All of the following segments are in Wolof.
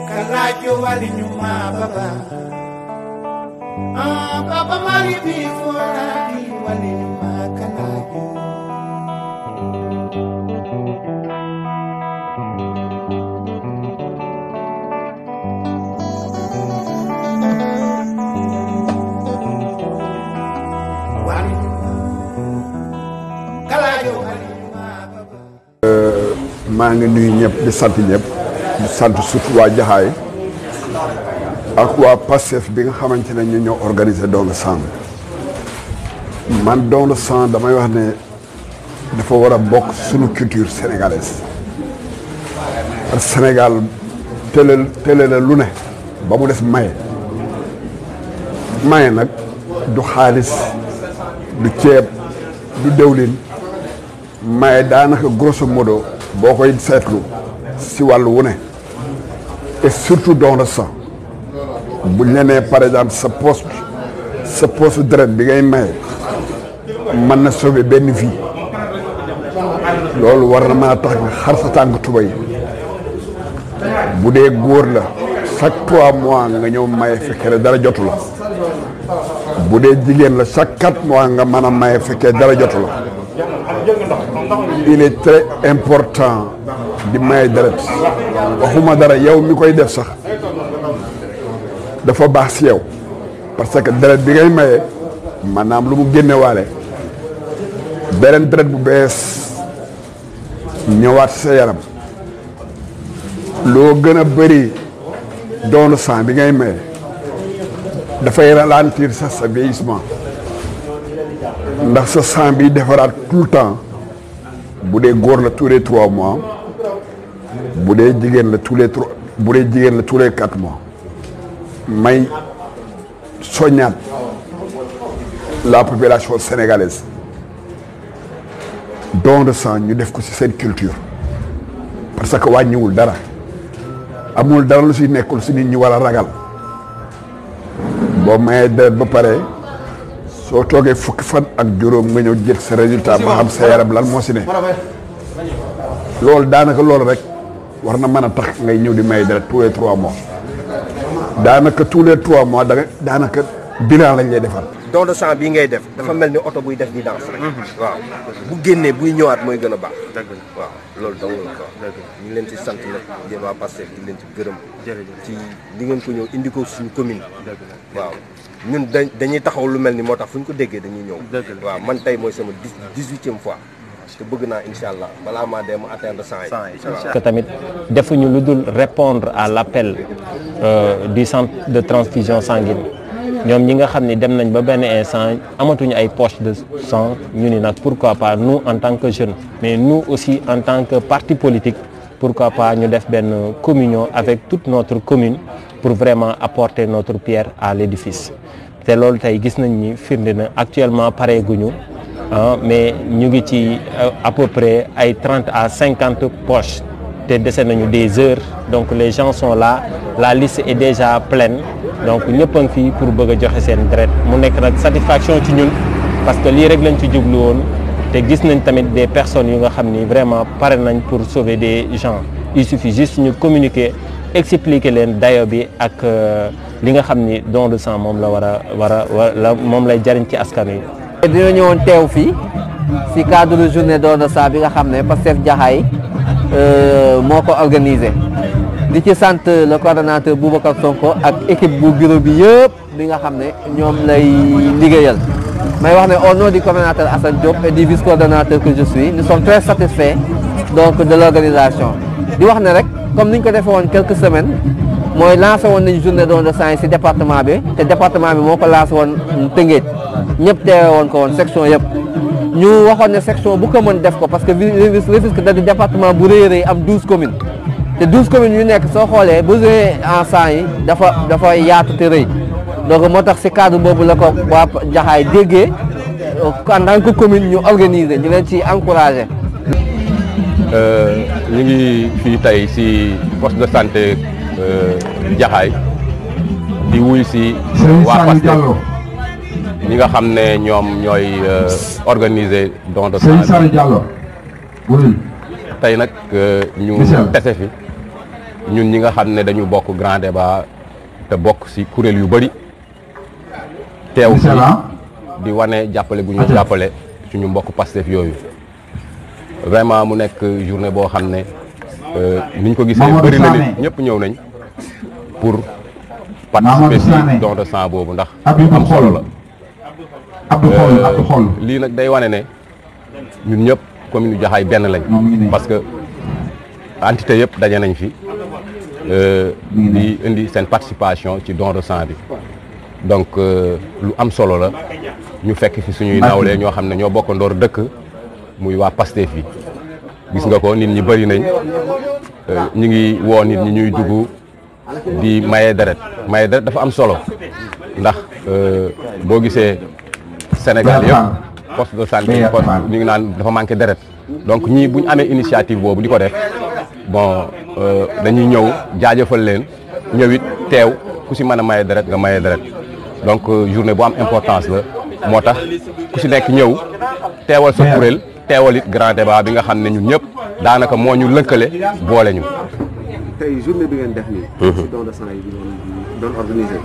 Kalajo wali nyuma baba baba mali before di wali nyuma kalajo wali kalajo wali nyuma baba maa ngi nuyu ñëpp di sant ñëpp di sant surtout waa Jaxaay ak waa Pastef bi nga xamante ne ñu ñoo organisé Don le Sang man Don le Sang damay wax ne dafa war a bokk suñu culture sénégalaise parce que Sénégal télé la lu ne ba mu des maye nag du xaalis du ceeb du dëwlin maye daanaka grosso modo boo koy seetlu si wàllu wu ne et surtout don le sang buñ la nee par exemple sa poche deret bi ngay maye mën na sauver benn vie loolu war na mën a tax nga xar sa tànk tubay bu dee góor la chaque 3 mois nga ñëw maye fekkee dara jotu la bu dee jigéen la chaque 4 mois nga mën a maye fekkee dara jotu la il est très important di maye deret waxuma dara yow mi koy def sax dafa baax si yow parce que deret bi ngay maye maanaam lu mu génne waale beneen deret bu bees ñëwaat sa yaram loo gën a bëri don le sang bi ngay maye dafay ralentir sax sa vieillissement ndax sa sang bi defaraat tout le temps bu dee góor la tous les 3 mois bu dee jigéen la tous les 4 mois may soññaat la population sénégalaise don de sang ñu def ko ci seen culture parce que wàññiwul dara amul dara lu si nekkul si nit ñi war a ragal boo mayee deret ba pare soo toogee fukki fan ak juróom nga ñëw jël sa résultat ba xam sa yaram lan moo si ne loolu daanaka loolu rek war na mën a tax ngay ñëw di may deret tous les 3 mois daanaka tous les 3 mois daanaka bilan lañ lay defal. don de sang bii ngay def dafa mel ni oto buy def di danse rek. waaw bu génnee buy ñëwaat mooy gën a baax. dëgg la waaw loolu dong la quoi. dëgg la ñu ngi leen ci sant nag yéen waa Pastef di leen ci gërëm. ci li ngeen ko ñëw indi ko suñu commune. dëgg la waaw ñun dañuy taxaw lu mel ni moo tax fu ñu ko déggee dañuy ñëw. dëgg la waaw man tey mooy sama 18e fois. te bëgg naa incha allah balaa maa dem atteindre 100 yi. que tamit defuñu lu dul répondre à l'appel du centre de transfusion sanguine ñoom ñi nga xam ni dem nañ ba benn instant amatuñu ay poche de sang ñu ni nag pourquoi pas nous en tant que jeunes mais nous aussi en tant que parti politique pourquoi pas ñu def benn communion avec toute notre commune pour vraiment apporter notre pierre à l'édifice te loolu tey gis nañ ni firnde na actuellement pareeguñu mais ñu ngi ci à peu près ay 30 à 50 poches te dese nañu des heures donc les gens sont là la liste est déjà pleine donc ñëpp a ngi fii pour bëgg a joxe seen deret mu nekk nag satisfaction ci ñun parce que lii rek lañ ci jublu woon te gis nañ tamit des personnes yu nga xam ni vraiment pare nañ pour sauver des gens il suffit juste ñu communiquer expliquer leen dayo bi ak li nga xam ni don de sang moom la war a moom lay jariñ ci askan wi. dina ñëwoon teew fii si cadre journée don de sang bi nga xam ne Pastef Jaxaay moo ko organisé di ci sant le coordonnateur Boubacar Sonko ak équipe bu bureau bi yëpp bi nga xam ne ñoom lay liggéeyal may wax ne au nom du coordonnateur Assane Diop et du vice-coordonnateur que je suis nous sommes très satisfaits donc de l'organisation di wax ne rek comme ni ñu ko defee woon quelques semaines mooy lancé woon nañu journée don de sang si département bi te département bi moo ko lancé woon Tëngéej ñëpp teewe woon ko woon section yëpp ñu waxoon ne section bu ko mën def ko parce que Rufisque da di département bu rëy rëy am 12 communes te 12 communes yu nekk soo xoolee besoin en sang yi dafa yaatu te rëy donc moo tax si cadre boobu la ko waa Jaxaay déggee en tant que commune ñu organiser ñu leen ci encourager. ñu ngi fii tey ci poste de santé Jaxaay di wuy ci waa Pastef ñi nga xam ne ñoom ñooy organiser don de sang tey nag ñu tese fi ñun ñi nga xam ne dañu bokk grand débat te bokk ci kuréel yu bari teew fi di wane jàppale gu ñu jàppale suñu mbokk Pastef yooyu vraiment mu nekk journée boo xam ne niñ ko gisee bëri na nit ñëpp ñëw nañ pour participer ci don de sang boobu ndax am solo la lii nag day wane ne ñun ñëpp commune Jaxaay benn lañ parce que entité yëpp daje nañ fi di indi seen participation ci don de sang bi donc lu am solo la ñu fekk fi suñuy nawle ñoo xam ne ñoo bokk ndoor dëkk muy waa Pastef yi gis nga ko nit ñi bëri nañ ñu ngi woo nit ñi ñuy dugg di maye deret dafa am solo ndax boo gisee Sénégal yëpp poste de santé ñu ngi naan dafa manqué deret donc ñii bu ñu amee initiative boobu di ko def bon dañuy ñëw jaajëfal leen ñëwit teew ku si mën a maye deret nga maye deret donc journée bu am importance la moo tax ku si nekk ñëw teewal sa kuréel teewal it grand débat bi nga xam ne ñun ñëpp daanaka moo ñu lëkkale boole ñu. tey journée bi ngeen def nii. ci don de sang yi doon organisé.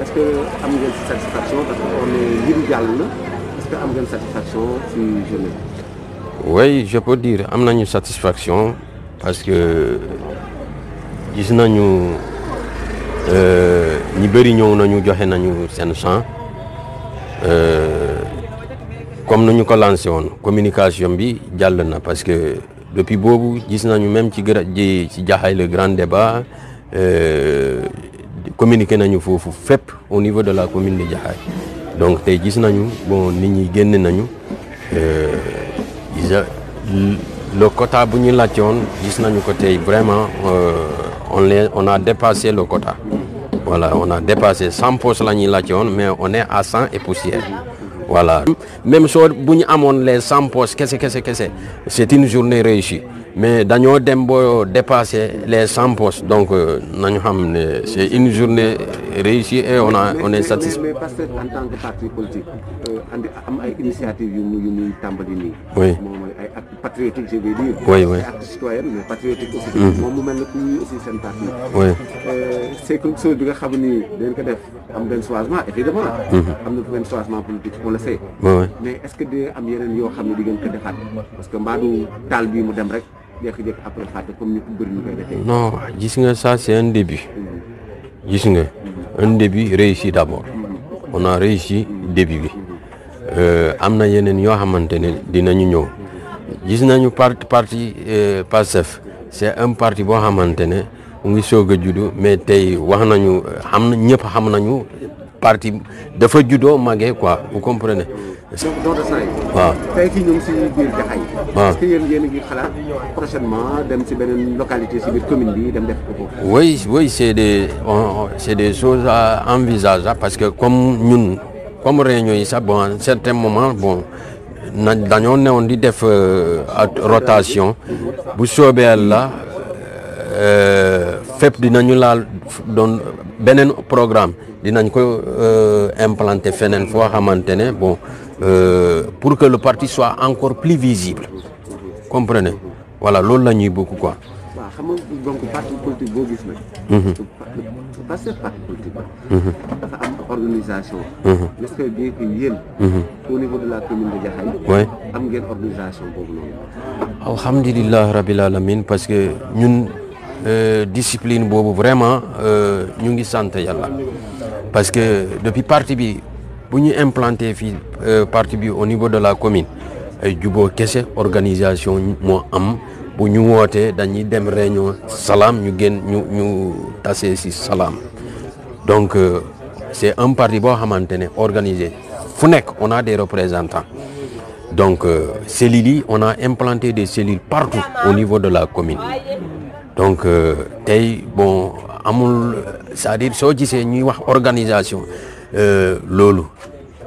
est-ce que am ngeen satisfaction parce que on est mbir jàll na est-ce que am ngeen satisfaction ci journée bi. Oui, je peux dire am nañu satisfaction parce que gis nañu ñi bëri ñëw nañu joxe nañu seen sang comme nañu ko lancé woon communication bi jàll na parce que depuis boobu gis nañu même ci Jaxaay le grand débat communiqué nañu foofu fépp au niveau de la commune de Jaxaay donc tey gis nañu bon nit ñi génn nañu le quota bu ñu laajte woon gis nañu ko tey vraiment on a dépassé le quota voilà on a dépassé 100 postes la ñuy laajte woon mais on est à 100 et poussière voilà même soo bu ñu amoon les 100 postes kese c'est une journée réussie mais dañoo dem boo dépasser les 100 postes donc nañu xam ne c'est une journée réussie et on est satisfait. mais parce que en tant que parti politique andi am ay initiative yu muy tàmbali nii. oui moom mooy ay actes patriotiques je vais dire. oui ay actes citoyens mais patriotiques aussi. moom mu mel ne ku ñuy aussi seen parti. oui c'est quelque chose bi nga xam ni dañ ko def am benn changement évidemment. am na benn changement politique on le sait. mais est-ce que dina am yeneen yoo xam ne di ngeen ko defaat parce que mbaadu taal bii mu dem rek. jékki-jékki après fàtte comme ni ko bëri ñu koy defee. non gis nga ça c'est un début. gis nga un début réussi d'abord. on a réussi début bi. am na yeneen yoo xamante ne dinañu ñëw. gis nañu parti Pastef c'est un parti boo xamante ne mu ngi soog a juddu mais tey wax nañu ñëpp xam nañu parti dafa juddoo màggee quoi vous comprenez. don de sang yi. waaw tey ci ñoom si biir Jaxaay. waaw est-ce que yéen a ngi xalaat prochainement dem si beneen localité si biir commune bi dem def ko foofu. oui c'est des choses à envisager parce que comme réunion yi sax bon à un certain moment bon dañoo newoon di def rotation bu soobee Yàlla fépp dinañu laal doon beneen programme dinañ ko implanter feneen foo xamante ne bon pour que le parti soit encore plus visible comprenez voilà loolu la ñuy bëgg quoi. waaw xam nga donc parti politique boo gis nag. parce que parti politique dafa am organisation. est-ce que bien que yéen. au niveau de la commune de Jaxaay. oui am ngeen organisation boobu noonu. alhamdulilah rabil alamin parce que ñun discipline boobu vraiment ñu ngi sant yàlla parce que depuis parti bi bu ñu implanté fii parti bi au niveau de la commune ay juboo kese organisation moo am bu ñu wootee dañuy dem réunion salaam ñu génn ñu tasee ci salaam donc c'est un parti boo xamante ne organisé fu nekk on a des représentants donc cellules yi on a implanté des cellules partout au niveau de la commune donc tey bon amul c'est-à-dire soo gisee ñuy wax organisation loolu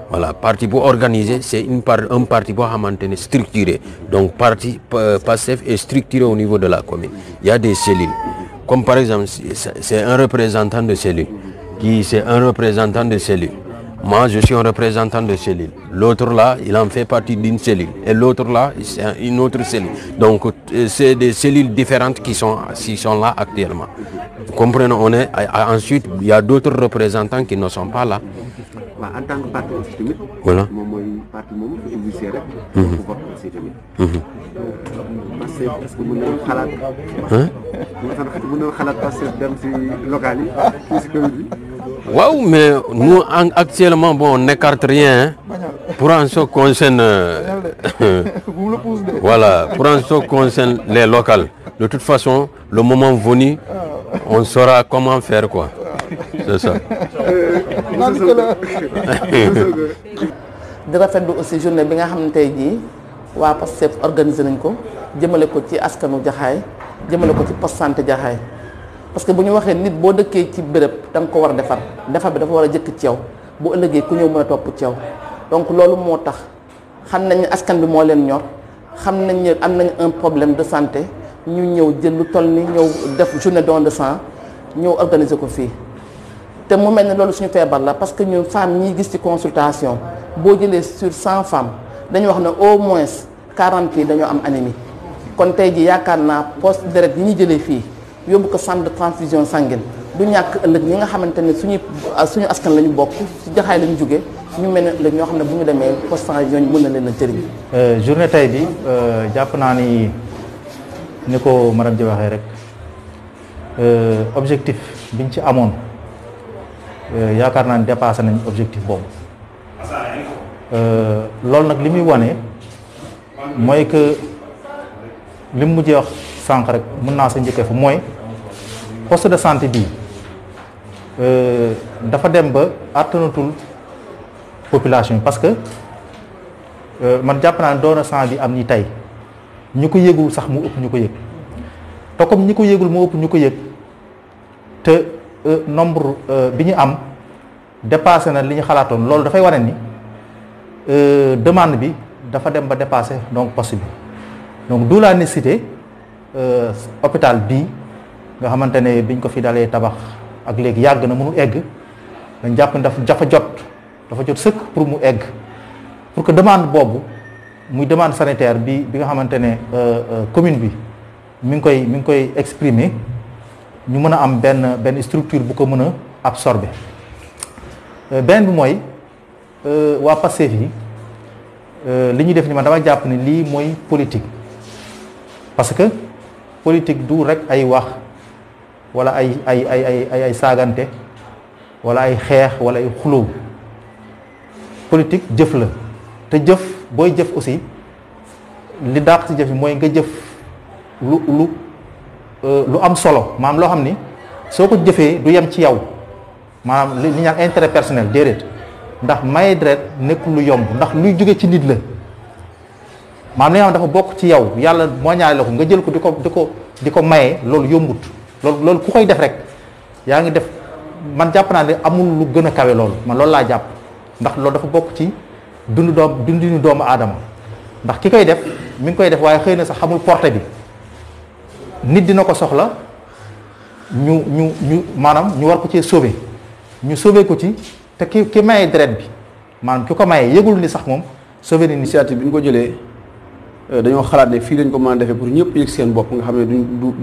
voilà parti bu organisé c'est un parti boo xamante ne structuré donc parti Pastef est structuré au niveau de la commune. Il y a des cellules comme par exemple c'est un représentant de cellule qui c'est un représentant de cellule. Moi, je suis un représentant de cellule. L'autre là, il en fait partie d'une cellule. Et l'autre là, c'est une autre cellule. Donc, c'est des cellules différentes qui sont là actuellement. Vous comprenez, ensuite, il y a d'autres représentants qui ne sont pas là. En tant que parti aussi, voilà. Parti est-ce que mën na xalaat mën na xalaat Pastef dem ci local yi fii ci commune bi. Waaw, mais nous actuellement bon on n'écarte rien pour en ce qui concerne voilà pour en ce qui concerne les locales. De toute façon, le moment venu, on saura comment faire quoi. C'est ça. di rafetlu aussi journée bi nga xam ne tey jii waa Pastef organisé nañ ko jëmale ko ci askanu Jaxaay jëmale ko ci poste santé Jaxaay parce que bu ñu waxee nit boo dëkkee ci béréb da nga ko war a defar bi dafa war a jëkk ci yow bu ëllëgee ku ñëw mën a topp ci yow donc loolu moo tax xam nañ ne askan bi moo leen ñor xam nañ ne am nañ un problème de santé ñu ñëw jël lu toll ni ñëw def journée don de sang ñëw organiser ko fii te mu mel ne loolu suñu feebar la parce que ñun femmes ñi gis ci consultation boo jëlee sur 100 femmes dañu wax ne au moins 40 yi dañoo am anémie kon tey ji yaakaar naa poste deret yi ñu jëlee fii yóbbu ko centre de transfusion sanguine du ñàkk ëllëg ñi nga xamante ne suñu askan la ñu bokk ci Jaxaay la ñu jógee ñu mel ne ëllëg ñoo xam ne bu ñu demee poste sanguine mën na leen a jëriñ. journée tey bi jàpp naa ni ko madame ji waxee rek objectif biñ ci amoon yaakaar naa ni dépassé nañ objectif boobu loolu nag li muy wane mooy que li mu mujjee wax sànq rek mën naa sa njëkkee fa mooy poste de santé bii dafa dem ba attanatul population yi parce que man jàpp naa ne doona sang bi am ni tey ñu ko yëgul sax mu ëpp ñu ko yëg te comme ñi ko yëgul mu ëpp ñu ko yëg te nombre bi ñu am dépassé na li ñu xalaatoon loolu dafay wane ni demande bi dafa dem ba dépassé donc poste bi donc d'où la nécessité hôpital bii nga xamante ne biñ ko fi dalee tabax ak léegi yàgg na mënul egg dañ jàpp ne dafa jot sëkk pour mu egg pour que demande boobu muy demande sanitaire bi nga xamante ne commune bi mi ngi koy exprimer ñu mën a am benn structure bu ko mën a absorber benn bi mooy waa Pastef yi li ñuy def ni man dama jàpp ne lii mooy politique parce que politique du rek ay wax wala ay saagante wala ay xeex wala ay xulóo politique jëf la te jëf booy jëf aussi li dàq ci jëf yi mooy nga jëf lu am solo maanaam loo xam ni soo ko jëfee du yem ci yow maanaam li ñaan intérêt personnel déedéet ndax maye deret nekkul lu yomb ndax luy jóge ci nit la maanaam li nga xam dafa bokk ci yow yàlla moo ñaale la ko nga jël ko di ko maye loolu yombut loolu ku koy def rek yaa ngi def man jàpp naa ne amul lu gën a kawe loolu man loolu laa jàpp ndax loolu dafa bokk ci dundinu doomu aadama ndax ki koy def mi ngi koy def waaye xëy na sax xamul portée bi nit dina ko soxla ñu maanaam ñu war ko cee sauver ñu sauver ko ci te ki maye deret bi maanaam ki ko maye yëgul ni sax moom sauver ni initiative bi ñu ko jëlee dañoo xalaat ne fii lañ ko mën a defee pour ñëpp yëg seen bopp nga xam ne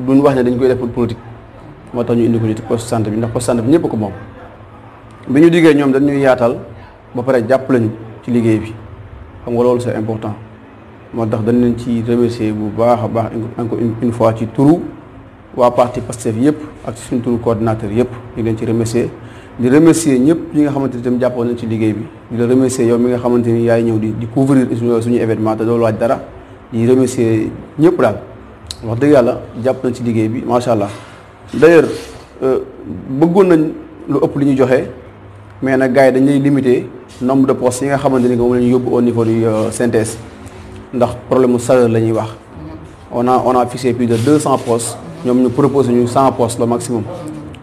duñ wax ne dañ koy def pour politique moo tax ñu indi ko ci poste santé bi ndax poste santé bi ñëpp ko moom bi ñu diggee ñoom dañuy yaatal ba pare jàpp lañu ci liggéey bi xam nga loolu c'est important moo tax dañ leen ci remercier bu baax a baax encore une fois ci turu waa parti Pastef yëpp ak ci suñu turu coordinateur yëpp ñu leen ci remercier di remercier ñëpp ñi nga xamante ni tam jàppoon nañ ci liggéey bi di la remercier yow mi nga xamante ni yaay ñëw di couvrir suñu événement te doo laaj dara di remercier ñëpp daal wax dëgg yàlla jàpp nañ ci liggéey bi macha allah d'ailleurs bëggoon nañ lu ëpp li ñu joxe mais nag gars yi dañ lay limiter nombre de postes yi nga xamante ni que moom la ñu yóbbu au niveau du synthèse ndax problème mu salaire la ñuy wax on a fixé plus de 200 postes ñoom ñu proposé ñu 100 postes le maximum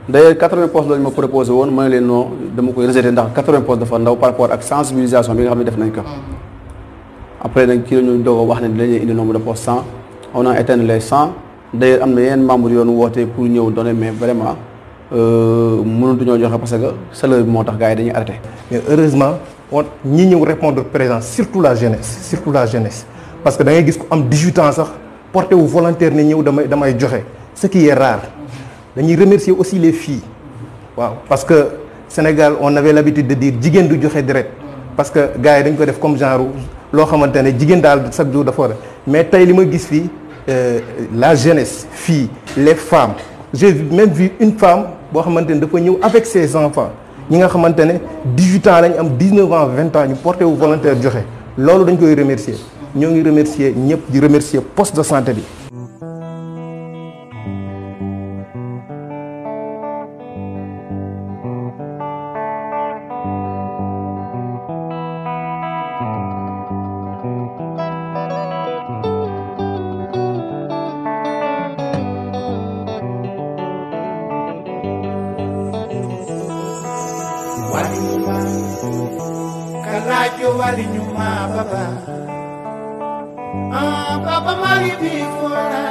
d'ailleurs 80 postes lañ ma proposé woon ma ne leen non dama koy rejeté ndax 80 postes dafa ndaw par rapport ak sensibilisation bi nga xam ne def nañ ko. après nag ci la ñu doog a wax ne dañuy indi nombre de postes 100 on a atteint les 100 d'ailleurs am na yeneen membres yoon woote pour ñëw donner mais vraiment mënatuñoo joxe parce que salaire bi moo tax gars yi dañuy arrêté. mais heureusement ñi ñëw répondre présent surtout la jeunesse parce que da ngay gis ko am 18 ans sax porté wu volontaire ne ñëw damay joxe ce qui est rare. dañuy remercier aussi les filles waaw parce que Sénégal on avait l'habitude de dire jigéen du joxe deret parce que gars yi dañ ko def comme genre loo xamante ne jigéen daal chaque jour dafa war a mais tey li ma gis fii la jeunesse filles les femmes j'ai même vu une femme boo xamante ne dafa ñëw avec ses enfants ñi nga xamante ne 18 ans lañ am 19 ans 20 ans ñu porté wu volontaire joxe loolu dañ koy remercier ñoo ngi remercier ñëpp di remercier poste de santé bi. Baba, Baba Mari before